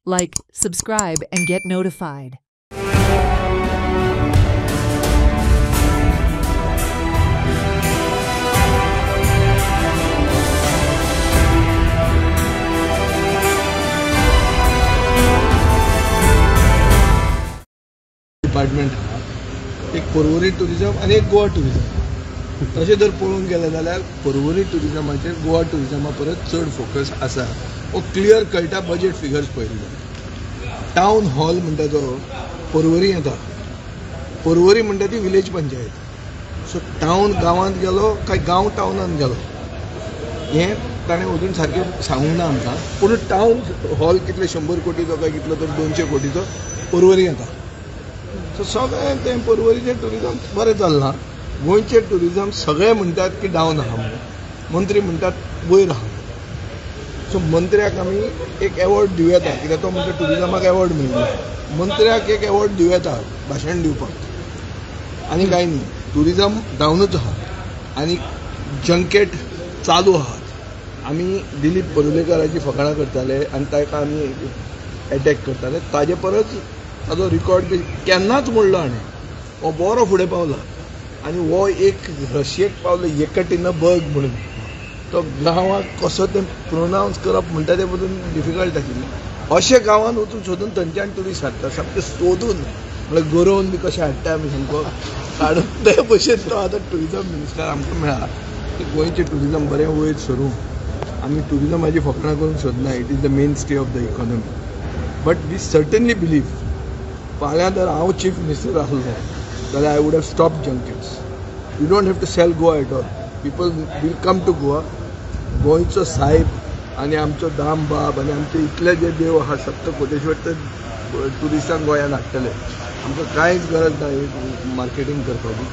Like, subscribe, and get notified. Department एक Porvorim tourism आणि एक गोवा टुरिझम तशें जर पळोवंक गेलें जाल्यार पर्वरी टुरिझमाचेर गोवा टुरिझमा परस चड फोकस आसा हो क्लियर कळटा बजेट फिगर्स पळयले टावन हॉल म्हणटा तो पर्वरी येता पर्वरी म्हणटा ती विलेज पंचायत सो टावन गांवांत गेलो काय गांव टावनांत गेलो हें ताणें अजून सारकें सांगूंक ना आमकां पूण टावन हॉल कितले 100 कोटीचो काय कितलो तर 200 कोटीचो पर्वरी येता सो सगळें तें पर्वरीचें टुरिझम बरें चलना गोंयचें टुरिझम सगळे म्हणटात की डावन आहा म्हणून मंत्री म्हणटात वयर आहा सो मंत्र्याक आमी एक एवॉर्ड दिवं येता कित्याक तो म्हणटा टुरिझमाक एवॉर्ड मेळ्ळो मंत्र्याक एक एवॉर्ड दिवं येता भाशण दिवपाक आनी कांय न्ही टुरिझम डावनूच आहा आनी जंकेट चालू आहात आमी दिलीप परुलेकराची फकाणां करताले आनी ताका आमी एटॅक करताले ताजे परस ताजो रिकॉर्ड केन्नाच मोडलो हाणें हो बरो फुडें पावला आनी हो एक रशियेक पावलो येकटिनबर्ग म्हणून तो गांवांक कसो तें प्रोनावन्स करप म्हणटा ते बद्दल डिफिकल्ट आशिल्लें अशें गांवांत वचून सोदून थंयच्यान ट्युरिस्ट हाडटा सामकें सोदून म्हळ्यार गरोवन बी कशें हाडटा आमी सामको काडून ते भशेन तो आतां ट्युरिझम मिनिस्टर आमकां मेळ्ळा की गोंयचें ट्युरिझम बरें वयर सरूं आमी ट्युरिझमाची फकाणां करूंक सोदना it is the mainstay of the economy but we certainly believe फाल्यां जर हांव चीफ मिनिस्टर आसलो जाल्यार I would have stop junkets you don't have to sell Goa at all people will come to Goa गोंयचो साहेब आनी आमचो दाम बाब आनी आमचे इतले जे देव आहा सप्तकोटेश्वर ते ट्युरिस्टांक गोंयांत हाडटले आमकां कांयच गरज ना मार्केटींग करपाची